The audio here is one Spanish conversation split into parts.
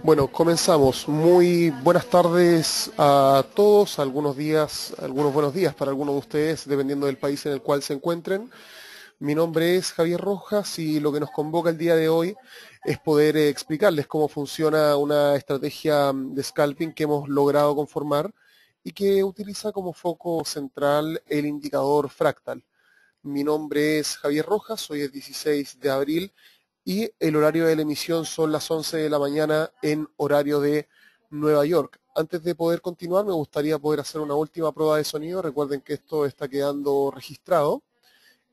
Bueno, comenzamos. Muy buenas tardes a todos, algunos días, algunos buenos días para algunos de ustedes, dependiendo del país en el cual se encuentren. Mi nombre es Javier Rojas y lo que nos convoca el día de hoy es poder explicarles cómo funciona una estrategia de scalping que hemos logrado conformar y que utiliza como foco central el indicador fractal. Mi nombre es Javier Rojas, hoy es 16 de abril y el horario de la emisión son las 11 de la mañana en horario de Nueva York. Antes de poder continuar, me gustaría poder hacer una última prueba de sonido. Recuerden que esto está quedando registrado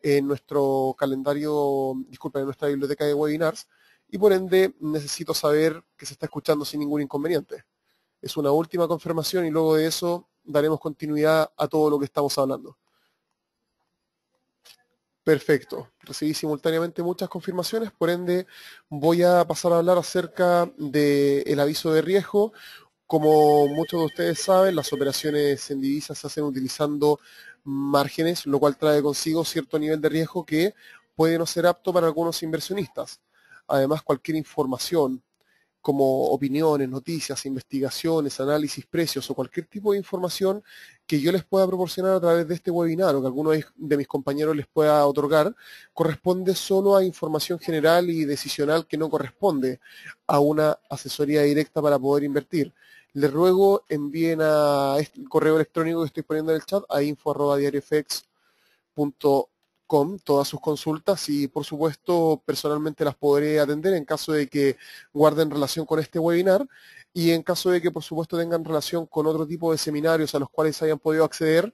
en nuestro calendario, disculpen, en nuestra biblioteca de webinars, y por ende necesito saber que se está escuchando sin ningún inconveniente. Es una última confirmación y luego de eso daremos continuidad a todo lo que estamos hablando. Perfecto. Recibí simultáneamente muchas confirmaciones, por ende voy a pasar a hablar acerca del aviso de riesgo. Como muchos de ustedes saben, las operaciones en divisas se hacen utilizando márgenes, lo cual trae consigo cierto nivel de riesgo que puede no ser apto para algunos inversionistas. Además, cualquier información como opiniones, noticias, investigaciones, análisis, precios o cualquier tipo de información que yo les pueda proporcionar a través de este webinar o que alguno de mis compañeros les pueda otorgar, corresponde solo a información general y decisional que no corresponde a una asesoría directa para poder invertir. Les ruego envíen a este correo electrónico que estoy poniendo en el chat a info@diariofx.com todas sus consultas y por supuesto personalmente las podré atender en caso de que guarden relación con este webinar y en caso de que por supuesto tengan relación con otro tipo de seminarios a los cuales hayan podido acceder,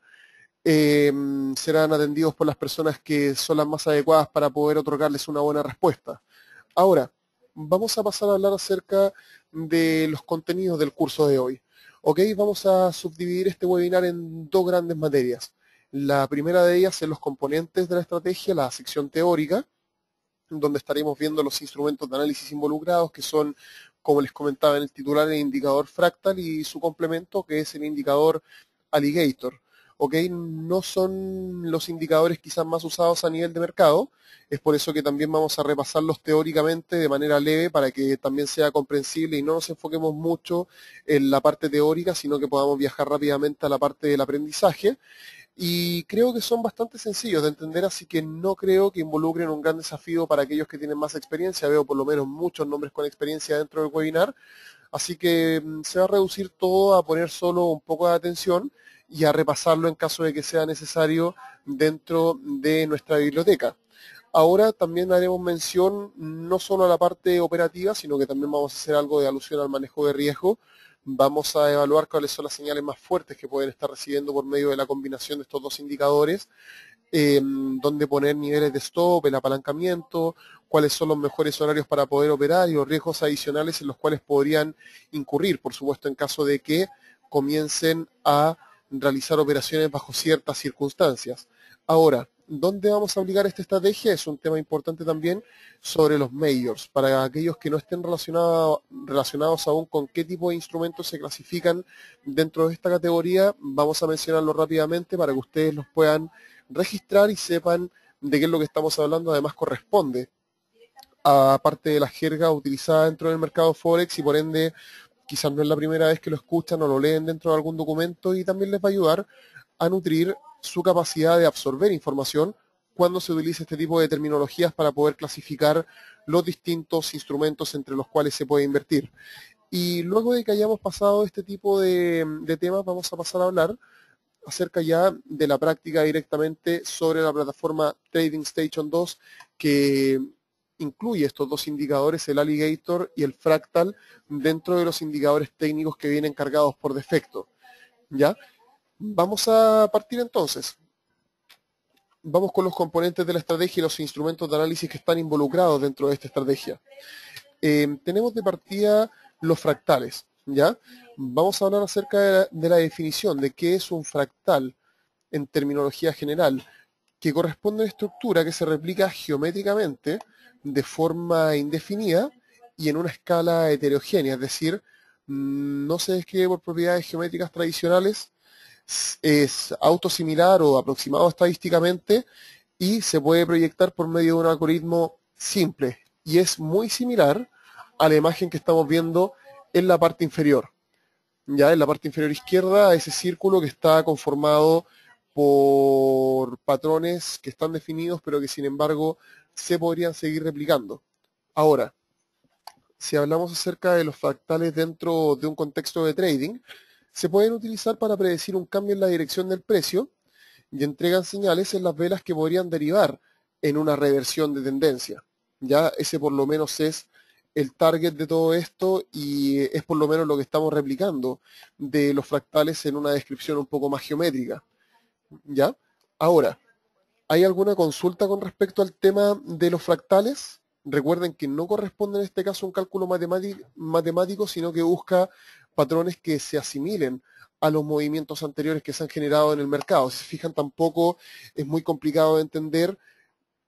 serán atendidos por las personas que son las más adecuadas para poder otorgarles una buena respuesta. Ahora, vamos a pasar a hablar acerca de los contenidos del curso de hoy. Ok, vamos a subdividir este webinar en dos grandes materias. La primera de ellas es los componentes de la estrategia, la sección teórica, donde estaremos viendo los instrumentos de análisis involucrados, que son, como les comentaba en el titular, el indicador fractal y su complemento, que es el indicador alligator. ¿Ok? No son los indicadores quizás más usados a nivel de mercado, es por eso que también vamos a repasarlos teóricamente de manera leve para que también sea comprensible y no nos enfoquemos mucho en la parte teórica, sino que podamos viajar rápidamente a la parte del aprendizaje y creo que son bastante sencillos de entender, así que no creo que involucren un gran desafío para aquellos que tienen más experiencia. Veo por lo menos muchos nombres con experiencia dentro del webinar, así que se va a reducir todo a poner solo un poco de atención y a repasarlo en caso de que sea necesario dentro de nuestra biblioteca. Ahora también haremos mención no solo a la parte operativa, sino que también vamos a hacer algo de alusión al manejo de riesgo. Vamos a evaluar cuáles son las señales más fuertes que pueden estar recibiendo por medio de la combinación de estos dos indicadores, dónde poner niveles de stop, el apalancamiento, cuáles son los mejores horarios para poder operar y los riesgos adicionales en los cuales podrían incurrir, por supuesto, en caso de que comiencen a realizar operaciones bajo ciertas circunstancias. Ahora, ¿dónde vamos a aplicar esta estrategia? Es un tema importante también sobre los majors. Para aquellos que no estén relacionados aún con qué tipo de instrumentos se clasifican dentro de esta categoría, vamos a mencionarlo rápidamente para que ustedes los puedan registrar y sepan de qué es lo que estamos hablando. Además corresponde a parte de la jerga utilizada dentro del mercado Forex y por ende quizás no es la primera vez que lo escuchan o lo leen dentro de algún documento y también les va a ayudar a nutrir su capacidad de absorber información cuando se utiliza este tipo de terminologías para poder clasificar los distintos instrumentos entre los cuales se puede invertir. Y luego de que hayamos pasado este tipo de temas, vamos a pasar a hablar acerca ya de la práctica directamente sobre la plataforma Trading Station 2, que incluye estos dos indicadores, el alligator y el fractal, dentro de los indicadores técnicos que vienen cargados por defecto. ¿Ya? Vamos a partir entonces. Vamos con los componentes de la estrategia y los instrumentos de análisis que están involucrados dentro de esta estrategia. Tenemos de partida los fractales, ¿ya? Vamos a hablar acerca de la definición de qué es un fractal en terminología general, que corresponde a una estructura que se replica geométricamente de forma indefinida y en una escala heterogénea, es decir, no se describe por propiedades geométricas tradicionales, es autosimilar o aproximado estadísticamente y se puede proyectar por medio de un algoritmo simple y es muy similar a la imagen que estamos viendo en la parte inferior. Ya en la parte inferior izquierda, ese círculo que está conformado por patrones que están definidos, pero que sin embargo se podrían seguir replicando. Ahora, si hablamos acerca de los fractales dentro de un contexto de trading, se pueden utilizar para predecir un cambio en la dirección del precio y entregan señales en las velas que podrían derivar en una reversión de tendencia. Ya ese por lo menos es el target de todo esto y es por lo menos lo que estamos replicando de los fractales en una descripción un poco más geométrica. ¿Ya? Ahora, ¿hay alguna consulta con respecto al tema de los fractales? Recuerden que no corresponde en este caso a un cálculo matemático, sino que busca patrones que se asimilen a los movimientos anteriores que se han generado en el mercado. Si se fijan, tampoco es muy complicado de entender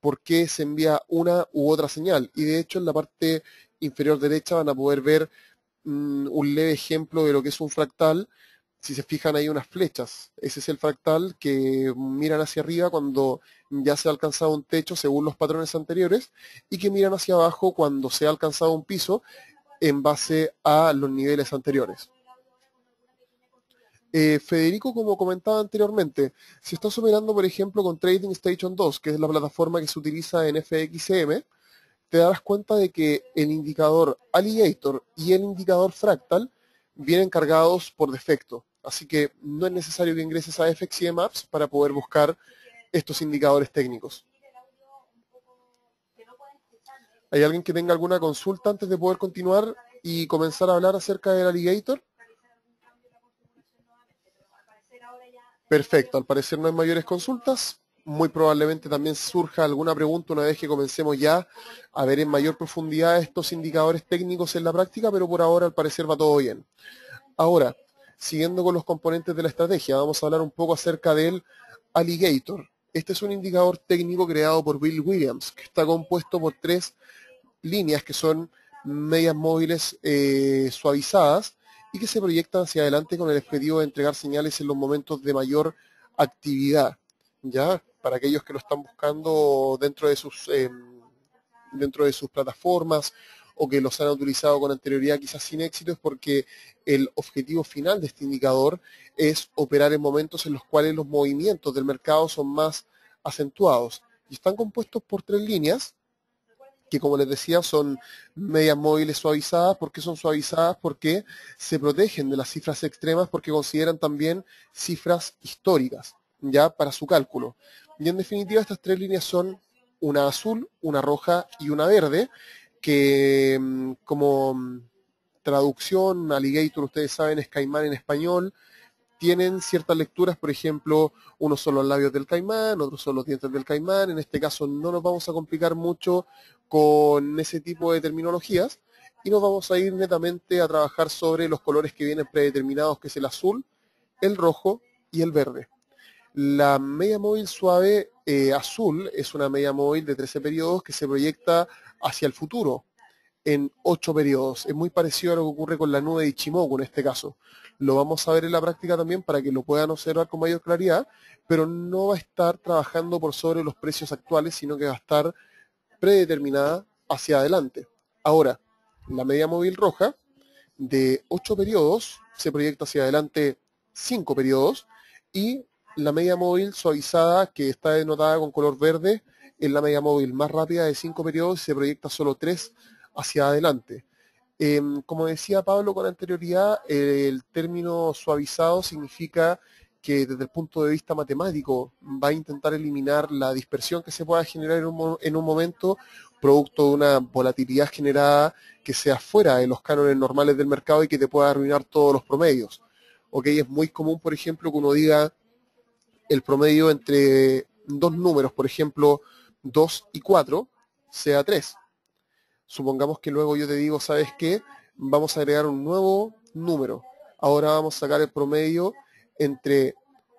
por qué se envía una u otra señal. Y de hecho, en la parte inferior derecha van a poder ver un leve ejemplo de lo que es un fractal. Si se fijan, hay unas flechas. Ese es el fractal que miran hacia arriba cuando ya se ha alcanzado un techo según los patrones anteriores y que miran hacia abajo cuando se ha alcanzado un piso en base a los niveles anteriores. Federico, como comentaba anteriormente, si estás operando, por ejemplo, con Trading Station 2, que es la plataforma que se utiliza en FXM, te darás cuenta de que el indicador Alligator y el indicador Fractal vienen cargados por defecto. Así que no es necesario que ingreses a FXM Apps para poder buscar estos indicadores técnicos. ¿Hay alguien que tenga alguna consulta antes de poder continuar y comenzar a hablar acerca del Alligator? Perfecto, al parecer no hay mayores consultas. Muy probablemente también surja alguna pregunta una vez que comencemos ya a ver en mayor profundidad estos indicadores técnicos en la práctica, pero por ahora al parecer va todo bien. Ahora, siguiendo con los componentes de la estrategia, vamos a hablar un poco acerca del Alligator. Este es un indicador técnico creado por Bill Williams, que está compuesto por 3 líneas que son medias móviles suavizadas y que se proyectan hacia adelante con el objetivo de entregar señales en los momentos de mayor actividad. ¿Ya? Para aquellos que lo están buscando dentro de sus plataformas o que los han utilizado con anterioridad quizás sin éxito, es porque el objetivo final de este indicador es operar en momentos en los cuales los movimientos del mercado son más acentuados. Y están compuestos por 3 líneas que, como les decía, son medias móviles suavizadas. ¿Por qué son suavizadas? Porque se protegen de las cifras extremas, porque consideran también cifras históricas, ya para su cálculo. Y en definitiva, estas 3 líneas son una azul, una roja y una verde, que como traducción, alligator, ustedes saben, es caimán en español. Tienen ciertas lecturas, por ejemplo, unos son los labios del caimán, otros son los dientes del caimán. En este caso no nos vamos a complicar mucho con ese tipo de terminologías y nos vamos a ir netamente a trabajar sobre los colores que vienen predeterminados, que es el azul, el rojo y el verde. La media móvil suave azul es una media móvil de 13 periodos que se proyecta hacia el futuro en 8 periodos. Es muy parecido a lo que ocurre con la nube de Ichimoku en este caso. Lo vamos a ver en la práctica también para que lo puedan observar con mayor claridad, pero no va a estar trabajando por sobre los precios actuales, sino que va a estar predeterminada hacia adelante. Ahora, la media móvil roja de 8 periodos se proyecta hacia adelante 5 periodos y la media móvil suavizada, que está denotada con color verde, es la media móvil más rápida de 5 periodos y se proyecta solo 3 hacia adelante. Como decía Pablo con anterioridad, el término suavizado significa que desde el punto de vista matemático va a intentar eliminar la dispersión que se pueda generar en un momento producto de una volatilidad generada que sea fuera de los cánones normales del mercado y que te pueda arruinar todos los promedios. ¿Ok? Es muy común, por ejemplo, que uno diga el promedio entre dos números, por ejemplo, 2 y 4, sea 3. Supongamos que luego yo te digo, ¿sabes qué? Vamos a agregar un nuevo número. Ahora vamos a sacar el promedio entre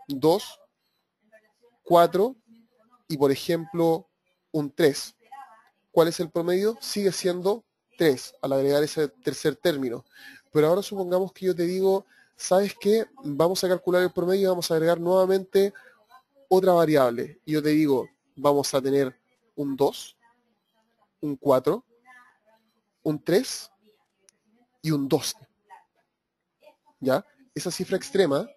2, 4 y, por ejemplo, un 3. ¿Cuál es el promedio? Sigue siendo 3 al agregar ese tercer término. Pero ahora supongamos que yo te digo, ¿sabes qué? Vamos a calcular el promedio y vamos a agregar nuevamente otra variable. Y yo te digo, vamos a tener un 2, un 4, un 3 y un 12. ¿ya? Esa cifra extrema,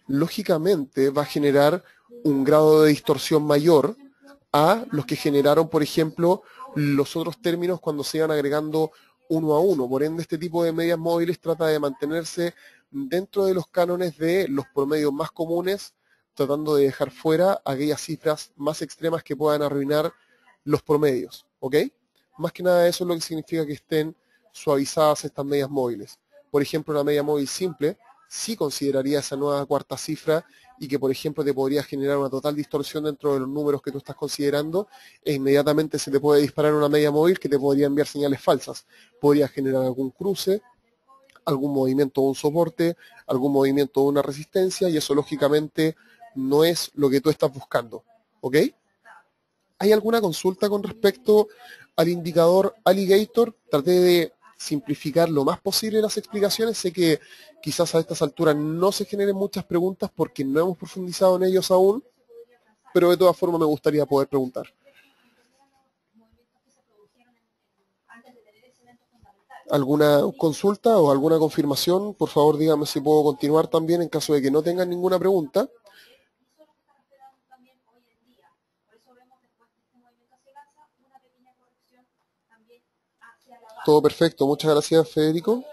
lógicamente, va a generar un grado de distorsión mayor a los que generaron, por ejemplo, los otros términos cuando se iban agregando uno a uno. Por ende, este tipo de medias móviles trata de mantenerse dentro de los cánones de los promedios más comunes, tratando de dejar fuera aquellas cifras más extremas que puedan arruinar los promedios, ¿ok? Más que nada eso es lo que significa que estén suavizadas estas medias móviles. Por ejemplo, una media móvil simple sí consideraría esa nueva cuarta cifra y que, por ejemplo, te podría generar una total distorsión dentro de los números que tú estás considerando e inmediatamente se te puede disparar una media móvil que te podría enviar señales falsas. Podría generar algún cruce, algún movimiento de un soporte, algún movimiento de una resistencia y eso lógicamente no es lo que tú estás buscando, ¿ok? ¿Hay alguna consulta con respecto al indicador Alligator? Traté de simplificar lo más posible las explicaciones. Sé que quizás a estas alturas no se generen muchas preguntas porque no hemos profundizado en ellos aún, pero de todas formas me gustaría poder preguntar. ¿Alguna consulta o alguna confirmación? Por favor, dígame si puedo continuar también en caso de que no tengan ninguna pregunta. Todo perfecto, muchas gracias, Federico.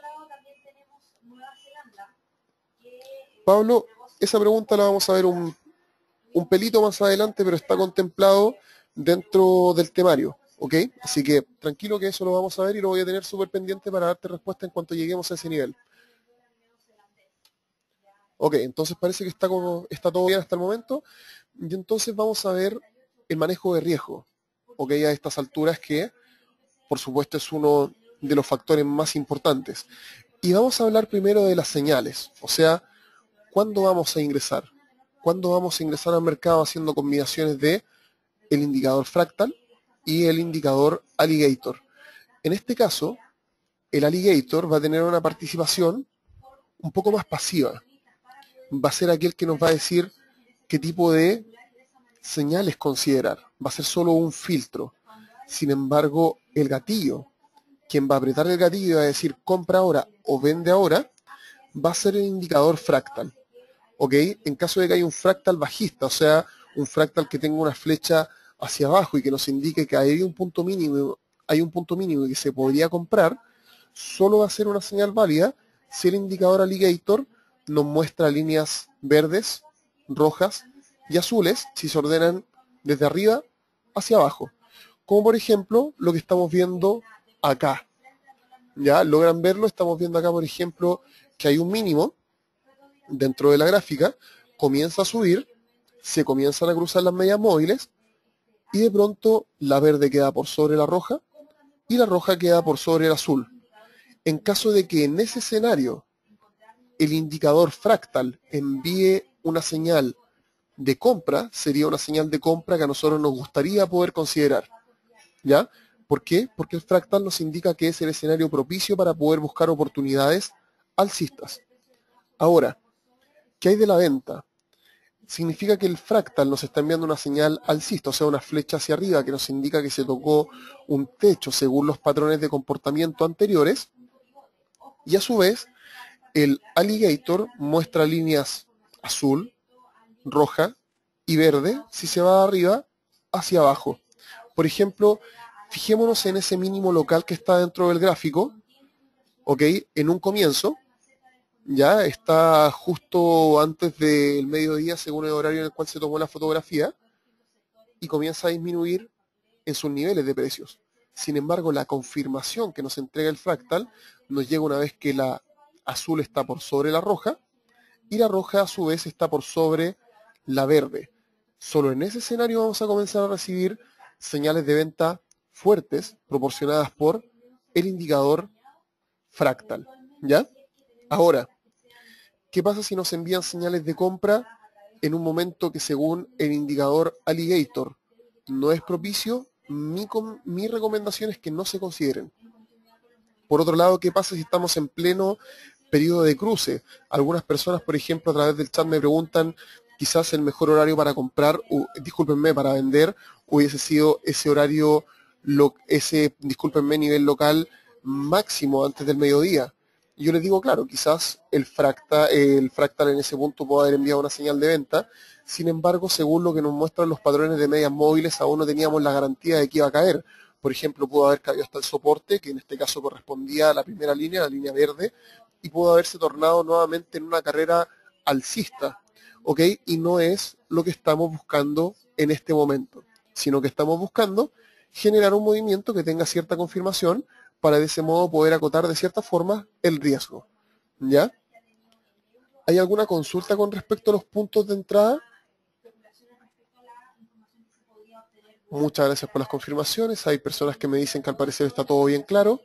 Pablo, esa pregunta la vamos a ver un pelito más adelante, pero está contemplado dentro del temario, ¿ok? Así que tranquilo que eso lo vamos a ver y lo voy a tener súper pendiente para darte respuesta en cuanto lleguemos a ese nivel. Ok, entonces parece que está todo bien hasta el momento. Y entonces vamos a ver el manejo de riesgo, ¿ok? A estas alturas que, por supuesto, es uno de los factores más importantes. Y vamos a hablar primero de las señales, o sea, ¿cuándo vamos a ingresar? ¿Cuándo vamos a ingresar al mercado haciendo combinaciones de el indicador fractal y el indicador alligator? En este caso, el alligator va a tener una participación un poco más pasiva. Va a ser aquel que nos va a decir qué tipo de señales considerar. Va a ser solo un filtro. Sin embargo, el gatillo, quien va a apretar el gatillo y va a decir compra ahora o vende ahora, va a ser el indicador fractal. ¿Ok? En caso de que haya un fractal bajista, o sea, un fractal que tenga una flecha hacia abajo y que nos indique que hay un punto mínimo y que se podría comprar, solo va a ser una señal válida si el indicador alligator nos muestra líneas verdes, rojas y azules si se ordenan desde arriba hacia abajo. Como por ejemplo lo que estamos viendo acá. ¿Ya? ¿Logran verlo? Estamos viendo acá, por ejemplo, que hay un mínimo dentro de la gráfica, comienza a subir, se comienzan a cruzar las medias móviles y de pronto la verde queda por sobre la roja y la roja queda por sobre el azul. En caso de que en ese escenario el indicador fractal envíe una señal de compra, sería una señal de compra que a nosotros nos gustaría poder considerar. ¿Ya? ¿Por qué? Porque el fractal nos indica que es el escenario propicio para poder buscar oportunidades alcistas. Ahora, ¿qué hay de la venta? Significa que el fractal nos está enviando una señal alcista, o sea, una flecha hacia arriba que nos indica que se tocó un techo según los patrones de comportamiento anteriores. Y a su vez, el alligator muestra líneas azul, roja y verde si se va de arriba hacia abajo. Por ejemplo, fijémonos en ese mínimo local que está dentro del gráfico, ¿ok? En un comienzo, ya está justo antes del mediodía según el horario en el cual se tomó la fotografía y comienza a disminuir en sus niveles de precios. Sin embargo, la confirmación que nos entrega el fractal nos llega una vez que la azul está por sobre la roja y la roja a su vez está por sobre la verde. Solo en ese escenario vamos a comenzar a recibir señales de venta fuertes proporcionadas por el indicador fractal, ¿ya? Ahora, ¿qué pasa si nos envían señales de compra en un momento que según el indicador alligator no es propicio? Mi recomendación es que no se consideren. Por otro lado, ¿qué pasa si estamos en pleno periodo de cruce? Algunas personas, por ejemplo, a través del chat me preguntan quizás el mejor horario para comprar, discúlpenme, para vender, hubiese sido ese horario, discúlpenme, nivel local máximo antes del mediodía. yo les digo, claro, quizás el fractal en ese punto puede haber enviado una señal de venta, sin embargo, según lo que nos muestran los patrones de medias móviles, aún no teníamos la garantía de que iba a caer. Por ejemplo, pudo haber caído hasta el soporte, que en este caso correspondía a la primera línea, la línea verde, y pudo haberse tornado nuevamente en una carrera alcista, ¿ok? Y no es lo que estamos buscando en este momento, sino que estamos buscando generar un movimiento que tenga cierta confirmación para de ese modo poder acotar de cierta forma el riesgo, ¿ya? ¿Hay alguna consulta con respecto a los puntos de entrada? Muchas gracias por las confirmaciones. Hay personas que me dicen que al parecer está todo bien claro.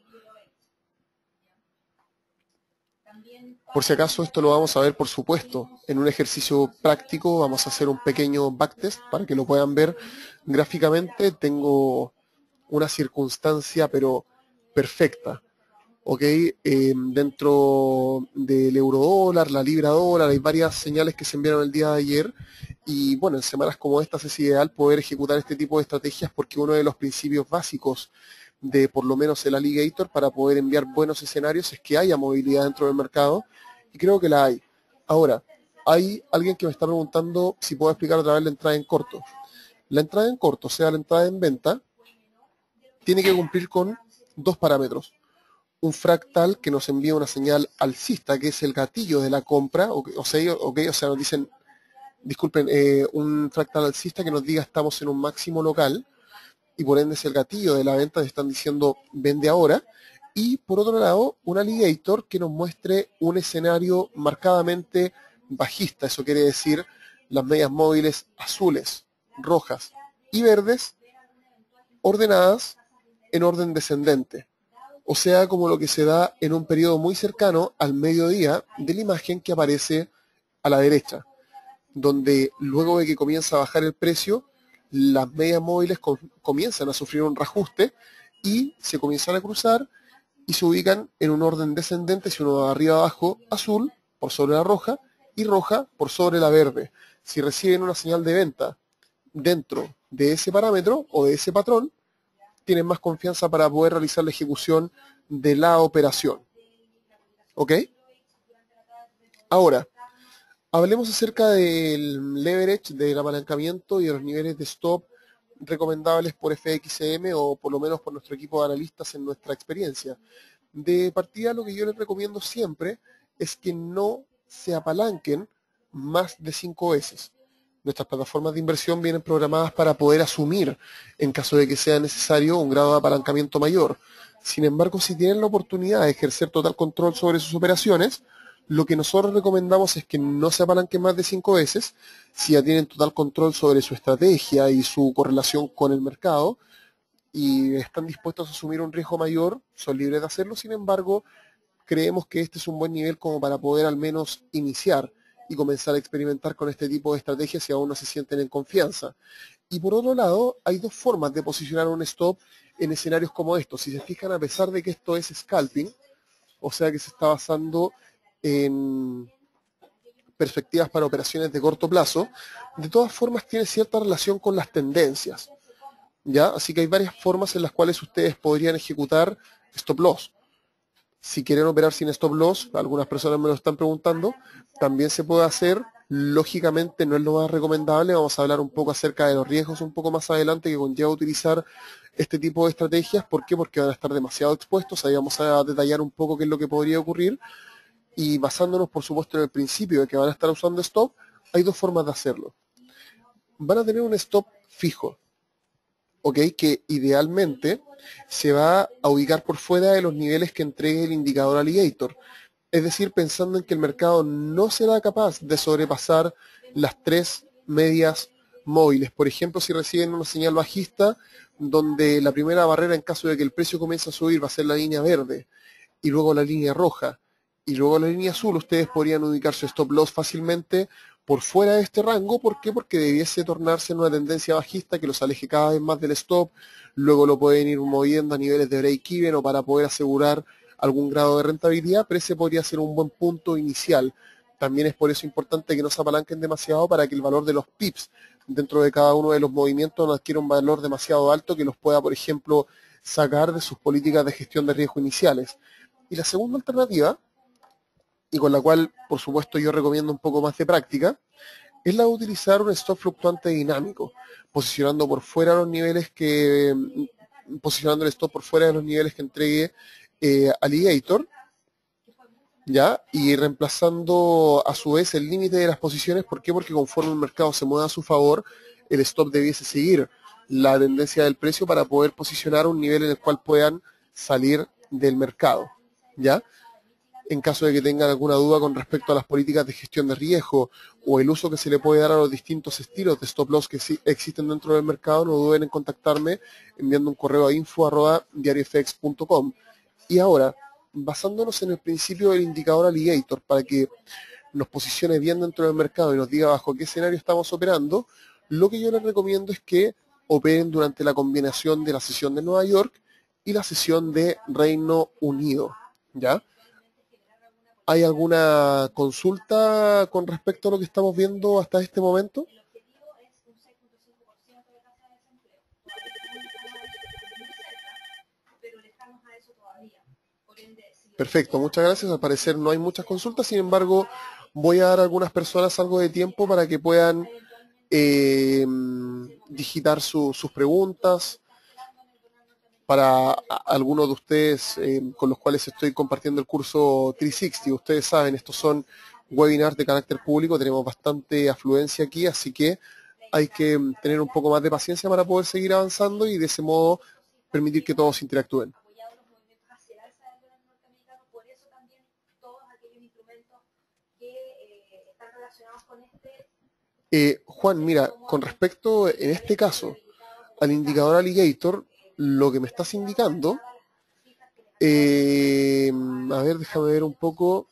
Por si acaso esto lo vamos a ver, por supuesto, en un ejercicio práctico. Vamos a hacer un pequeño backtest para que lo puedan ver gráficamente. Tengo una circunstancia, pero perfecta. ¿Ok? Dentro del eurodólar, la libra dólar, hay varias señales que se enviaron el día de ayer y bueno, en semanas como estas es ideal poder ejecutar este tipo de estrategias porque uno de los principios básicos de por lo menos el alligator para poder enviar buenos escenarios es que haya movilidad dentro del mercado y creo que la hay. Ahora, hay alguien que me está preguntando si puedo explicar otra vez la entrada en corto. La entrada en corto, o sea, la entrada en venta, tiene que cumplir con dos parámetros. Un fractal que nos envía una señal alcista, que es el gatillo de la compra, o sea, nos dicen, disculpen, un fractal alcista que nos diga estamos en un máximo local, y por ende es el gatillo de la venta, te están diciendo vende ahora, y por otro lado, un alligator que nos muestre un escenario marcadamente bajista, eso quiere decir las medias móviles azules, rojas y verdes, ordenadas en orden descendente. O sea, como lo que se da en un periodo muy cercano al mediodía de la imagen que aparece a la derecha, donde luego de que comienza a bajar el precio, las medias móviles comienzan a sufrir un reajuste y se comienzan a cruzar y se ubican en un orden descendente, si uno va de arriba a abajo, azul por sobre la roja y roja por sobre la verde. Si reciben una señal de venta dentro de ese parámetro o de ese patrón, tienen más confianza para poder realizar la ejecución de la operación. ¿Ok? Ahora, hablemos acerca del leverage, del apalancamiento y de los niveles de stop recomendables por FXM o por lo menos por nuestro equipo de analistas en nuestra experiencia. De partida, lo que yo les recomiendo siempre es que no se apalanquen más de 5 veces. Nuestras plataformas de inversión vienen programadas para poder asumir, en caso de que sea necesario, un grado de apalancamiento mayor. Sin embargo, si tienen la oportunidad de ejercer total control sobre sus operaciones, lo que nosotros recomendamos es que no se apalanquen más de 5 veces. Si ya tienen total control sobre su estrategia y su correlación con el mercado y están dispuestos a asumir un riesgo mayor, son libres de hacerlo. Sin embargo, creemos que este es un buen nivel como para poder al menos iniciar y comenzar a experimentar con este tipo de estrategias si aún no se sienten en confianza. Y por otro lado, hay dos formas de posicionar un stop en escenarios como estos. Si se fijan, a pesar de que esto es scalping, o sea que se está basando en perspectivas para operaciones de corto plazo, de todas formas tiene cierta relación con las tendencias, ¿ya? Así que hay varias formas en las cuales ustedes podrían ejecutar stop loss. Si quieren operar sin stop loss, algunas personas me lo están preguntando, también se puede hacer. Lógicamente no es lo más recomendable, vamos a hablar un poco acerca de los riesgos un poco más adelante que conlleva utilizar este tipo de estrategias. ¿Por qué? Porque van a estar demasiado expuestos, ahí vamos a detallar un poco qué es lo que podría ocurrir. Y basándonos, por supuesto, en el principio de que van a estar usando stop, hay dos formas de hacerlo. Van a tener un stop fijo, ¿ok? Que idealmente se va a ubicar por fuera de los niveles que entregue el indicador alligator. Es decir, pensando en que el mercado no será capaz de sobrepasar las tres medias móviles. Por ejemplo, si reciben una señal bajista, donde la primera barrera en caso de que el precio comience a subir va a ser la línea verde, y luego la línea roja, y luego la línea azul, ustedes podrían ubicar su stop loss fácilmente por fuera de este rango. ¿Por qué? Porque debiese tornarse en una tendencia bajista que los aleje cada vez más del stop, luego lo pueden ir moviendo a niveles de break-even o para poder asegurar algún grado de rentabilidad, pero ese podría ser un buen punto inicial. También es por eso importante que no se apalanquen demasiado para que el valor de los pips dentro de cada uno de los movimientos no adquiera un valor demasiado alto que los pueda, por ejemplo, sacar de sus políticas de gestión de riesgo iniciales. Y la segunda alternativa y con la cual, por supuesto, yo recomiendo un poco más de práctica, es la de utilizar un stop fluctuante dinámico, posicionando por fuera los niveles que, posicionando el stop por fuera de los niveles que entregue Alligator, ¿ya? Y reemplazando a su vez el límite de las posiciones. ¿Por qué? Porque conforme el mercado se mueva a su favor, el stop debiese seguir la tendencia del precio para poder posicionar un nivel en el cual puedan salir del mercado, ¿ya? En caso de que tengan alguna duda con respecto a las políticas de gestión de riesgo o el uso que se le puede dar a los distintos estilos de stop loss que sí existen dentro del mercado, no duden en contactarme enviando un correo a info@diariofx.com. Y ahora, basándonos en el principio del indicador Alligator para que nos posicione bien dentro del mercado y nos diga bajo qué escenario estamos operando, lo que yo les recomiendo es que operen durante la combinación de la sesión de Nueva York y la sesión de Reino Unido, ¿ya? ¿Hay alguna consulta con respecto a lo que estamos viendo hasta este momento? Perfecto, muchas gracias. Al parecer no hay muchas consultas, sin embargo, voy a dar a algunas personas algo de tiempo para que puedan digitar sus preguntas. Para algunos de ustedes con los cuales estoy compartiendo el curso 360, ustedes saben, estos son webinars de carácter público, tenemos bastante afluencia aquí, así que hay que tener un poco más de paciencia para poder seguir avanzando y de ese modo permitir que todos interactúen. Juan, mira, con respecto en este caso al indicador Alligator, lo que me estás indicando, a ver, déjame ver un poco.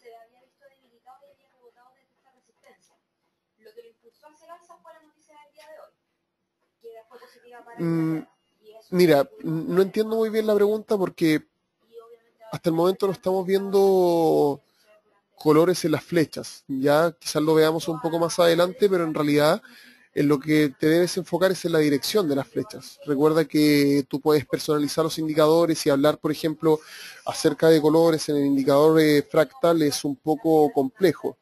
Mira, no entiendo muy bien la pregunta porque hasta el momento no estamos viendo colores en las flechas. Ya quizás lo veamos un poco más adelante, pero en realidad en lo que te debes enfocar es en la dirección de las flechas. Recuerda que tú puedes personalizar los indicadores y hablar, por ejemplo, acerca de colores en el indicador fractal es un poco complejo.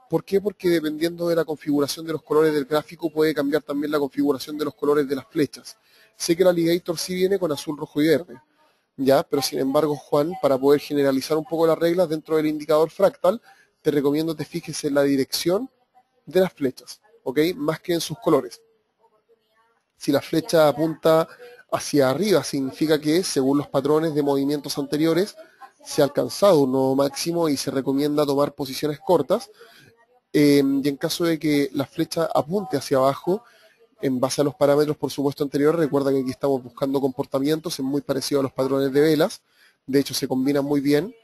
¿Por qué? Porque dependiendo de la configuración de los colores del gráfico puede cambiar también la configuración de los colores de las flechas. Sé que el Alligator sí viene con azul, rojo y verde, ¿ya? Pero sin embargo, Juan, para poder generalizar un poco las reglas dentro del indicador fractal, te recomiendo te fijes en la dirección de las flechas, ¿ok? Más que en sus colores. Si la flecha apunta hacia arriba, significa que, según los patrones de movimientos anteriores, se ha alcanzado un nuevo máximo y se recomienda tomar posiciones cortas. Y en caso de que la flecha apunte hacia abajo, en base a los parámetros, por supuesto, anteriores, recuerda que aquí estamos buscando comportamientos, es muy parecido a los patrones de velas, de hecho se combinan muy bien.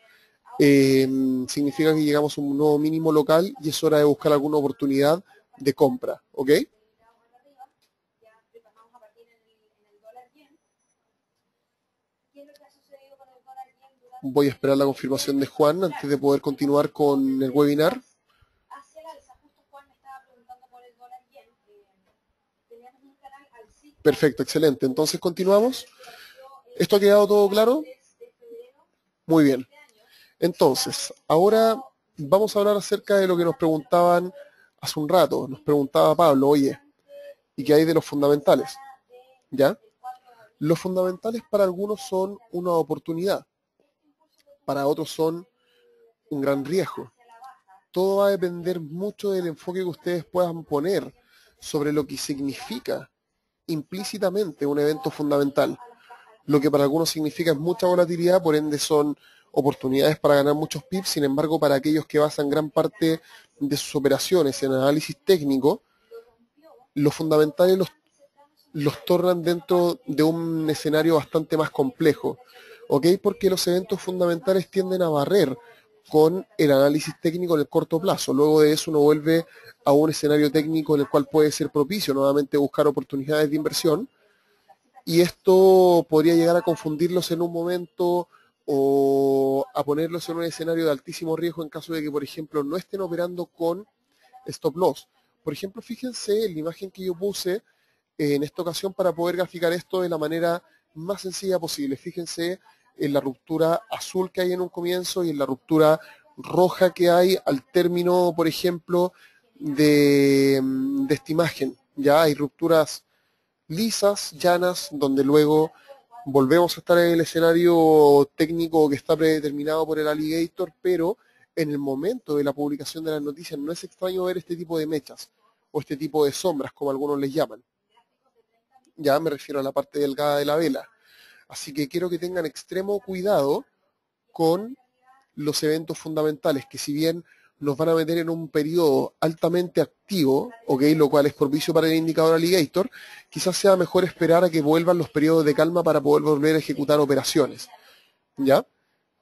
Significa que llegamos a un nuevo mínimo local y es hora de buscar alguna oportunidad de compra, ¿ok? Voy a esperar la confirmación de Juan antes de poder continuar con el webinar. Perfecto, excelente. Entonces continuamos. ¿Esto ha quedado todo claro? Muy bien. Entonces, ahora vamos a hablar acerca de lo que nos preguntaban hace un rato. Nos preguntaba Pablo, oye, ¿y qué hay de los fundamentales? ¿Ya? Los fundamentales para algunos son una oportunidad, para otros son un gran riesgo. Todo va a depender mucho del enfoque que ustedes puedan poner sobre lo que significa implícitamente un evento fundamental. Lo que para algunos significa es mucha volatilidad, por ende son oportunidades para ganar muchos pips. Sin embargo, para aquellos que basan gran parte de sus operaciones en análisis técnico, los fundamentales los tornan dentro de un escenario bastante más complejo, ¿ok? Porque los eventos fundamentales tienden a barrer con el análisis técnico en el corto plazo. Luego de eso uno vuelve a un escenario técnico en el cual puede ser propicio nuevamente buscar oportunidades de inversión, y esto podría llegar a confundirlos en un momento o a ponerlos en un escenario de altísimo riesgo en caso de que, por ejemplo, no estén operando con stop loss. Por ejemplo, fíjense en la imagen que yo puse en esta ocasión para poder graficar esto de la manera más sencilla posible. Fíjense en la ruptura azul que hay en un comienzo y en la ruptura roja que hay al término, por ejemplo, de esta imagen. Ya hay rupturas lisas, llanas, donde luego volvemos a estar en el escenario técnico que está predeterminado por el alligator, pero en el momento de la publicación de las noticias no es extraño ver este tipo de mechas o este tipo de sombras, como algunos les llaman. Ya me refiero a la parte delgada de la vela. Así que quiero que tengan extremo cuidado con los eventos fundamentales, que si bien nos van a meter en un periodo altamente activo, ¿okay? Lo cual es propicio para el indicador alligator, quizás sea mejor esperar a que vuelvan los periodos de calma para poder volver a ejecutar operaciones. ¿Ya?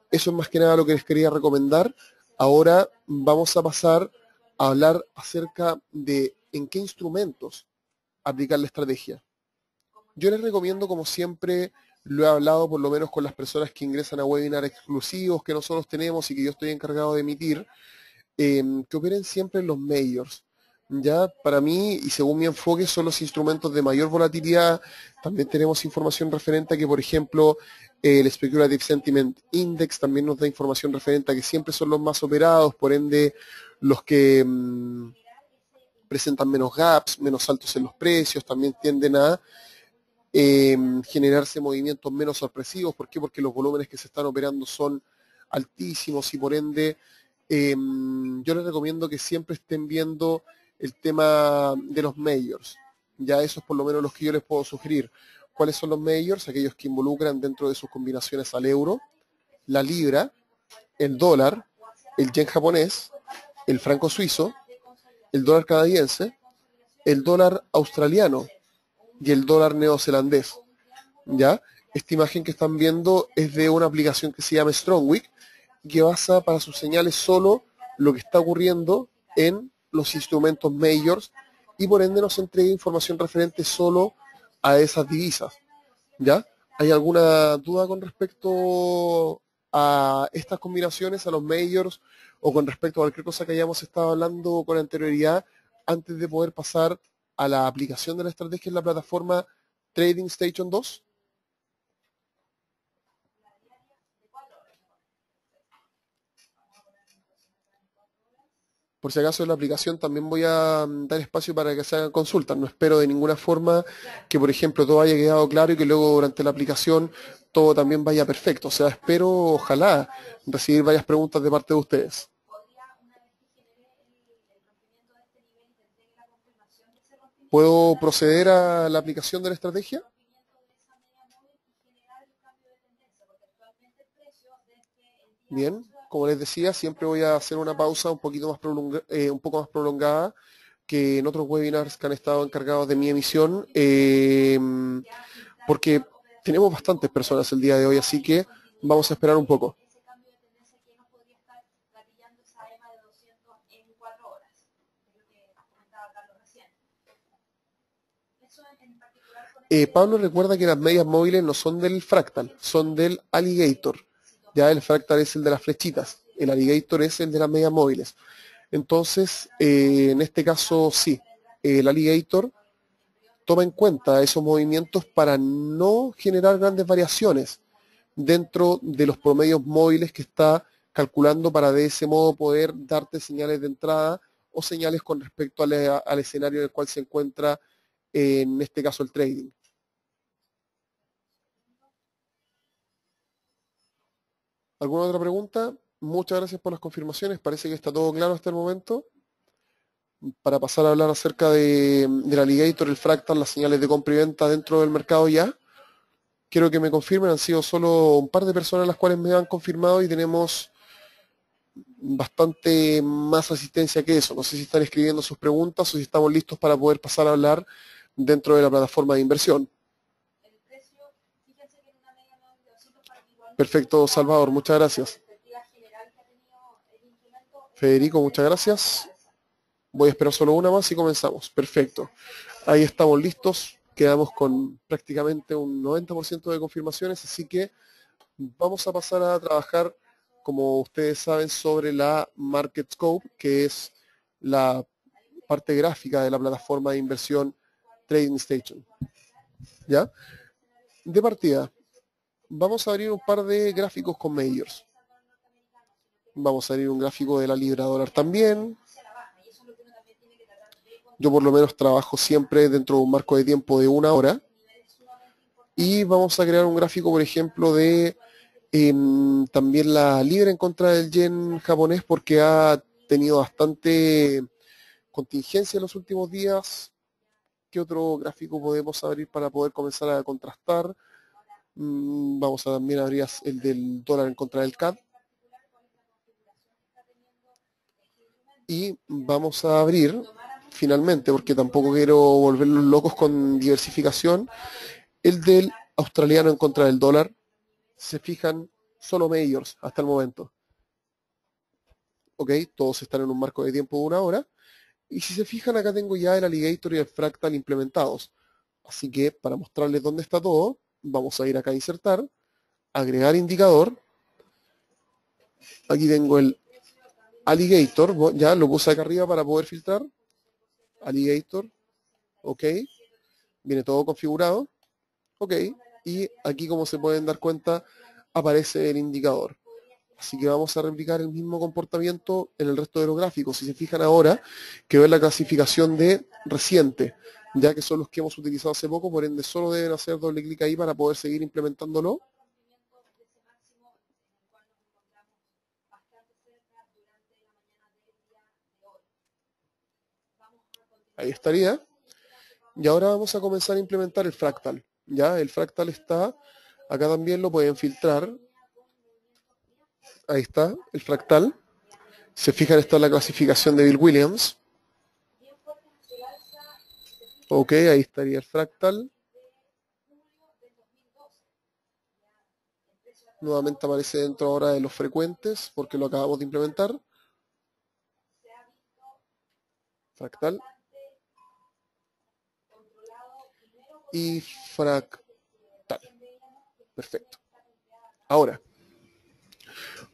Eso es más que nada lo que les quería recomendar. Ahora vamos a pasar a hablar acerca de en qué instrumentos aplicar la estrategia. Yo les recomiendo, como siempre, lo he hablado por lo menos con las personas que ingresan a webinars exclusivos que nosotros tenemos y que yo estoy encargado de emitir, que operen siempre en los majors. Ya, para mí, y según mi enfoque, son los instrumentos de mayor volatilidad. También tenemos información referente a que, por ejemplo, el Speculative Sentiment Index también nos da información referente a que siempre son los más operados, por ende, los que presentan menos gaps, menos altos en los precios, también tienden a generarse movimientos menos sorpresivos. ¿Por qué? Porque los volúmenes que se están operando son altísimos y por ende yo les recomiendo que siempre estén viendo el tema de los majors. Ya eso es por lo menos los que yo les puedo sugerir. ¿Cuáles son los majors? Aquellos que involucran dentro de sus combinaciones al euro, la libra, el dólar, el yen japonés, el franco suizo, el dólar canadiense, el dólar australiano y el dólar neozelandés. ¿Ya? Esta imagen que están viendo es de una aplicación que se llama Strongwick, que basa para sus señales solo lo que está ocurriendo en los instrumentos majors y por ende nos entrega información referente solo a esas divisas. ¿Ya? ¿Hay alguna duda con respecto a estas combinaciones, a los majors, o con respecto a cualquier cosa que hayamos estado hablando con anterioridad antes de poder pasar a la aplicación de la estrategia en la plataforma Trading Station 2? Por si acaso en la aplicación también voy a dar espacio para que se hagan consultas. No espero de ninguna forma que, por ejemplo, todo haya quedado claro y que luego durante la aplicación todo también vaya perfecto. O sea, espero, ojalá, recibir varias preguntas de parte de ustedes. ¿Puedo proceder a la aplicación de la estrategia? Bien, como les decía, siempre voy a hacer una pausa un poquito más un poco más prolongada que en otros webinars que han estado encargados de mi emisión, porque tenemos bastantes personas el día de hoy, así que vamos a esperar un poco. Pablo recuerda que las medias móviles no son del fractal, son del alligator. Ya el fractal es el de las flechitas, el alligator es el de las medias móviles. Entonces, en este caso sí, el alligator toma en cuenta esos movimientos para no generar grandes variaciones dentro de los promedios móviles que está calculando para de ese modo poder darte señales de entrada o señales con respecto al escenario en el cual se encuentra, en este caso, el trading. ¿Alguna otra pregunta? Muchas gracias por las confirmaciones. Parece que está todo claro hasta el momento. Para pasar a hablar acerca del alligator, el fractal, las señales de compra y venta dentro del mercado ya. Quiero que me confirmen, han sido solo un par de personas las cuales me han confirmado y tenemos bastante más asistencia que eso. No sé si están escribiendo sus preguntas o si estamos listos para poder pasar a hablar dentro de la plataforma de inversión. Perfecto, Salvador, muchas gracias. Federico, muchas gracias. Voy a esperar solo una más y comenzamos. Perfecto. Ahí estamos listos. Quedamos con prácticamente un 90% de confirmaciones, así que vamos a pasar a trabajar, como ustedes saben, sobre la Market Scope, que es la parte gráfica de la plataforma de inversión Trading Station. ¿Ya? De partida, vamos a abrir un par de gráficos con majors. Vamos a abrir un gráfico de la libra dólar también. Yo por lo menos trabajo siempre dentro de un marco de tiempo de 1 hora. Y vamos a crear un gráfico, por ejemplo, de también la libra en contra del yen japonés porque ha tenido bastante contingencia en los últimos días. ¿Qué otro gráfico podemos abrir para poder comenzar a contrastar? Vamos a también abrir el del dólar en contra del CAD. Y vamos a abrir, finalmente, porque tampoco quiero volverlos locos con diversificación, el del australiano en contra del dólar. Se fijan, solo majors hasta el momento. Ok, todos están en un marco de tiempo de 1 hora. Y si se fijan, acá tengo ya el alligator y el fractal implementados. Así que para mostrarles dónde está todo, vamos a ir acá a insertar, agregar indicador. Aquí tengo el alligator, ya lo puse acá arriba para poder filtrar. Alligator, ok, viene todo configurado, ok, y aquí como se pueden dar cuenta aparece el indicador. Así que vamos a replicar el mismo comportamiento en el resto de los gráficos. Si se fijan ahora, que ven la clasificación de reciente, ya que son los que hemos utilizado hace poco, por ende solo deben hacer doble clic ahí para poder seguir implementándolo. Ahí estaría. Y ahora vamos a comenzar a implementar el fractal. Ya, el fractal está, acá también lo pueden filtrar. Ahí está, el fractal. Se fijan, está la clasificación de Bill Williams. Ok, ahí estaría el fractal. Nuevamente aparece dentro ahora de los frecuentes, porque lo acabamos de implementar. Fractal. Y fractal. Perfecto. Ahora,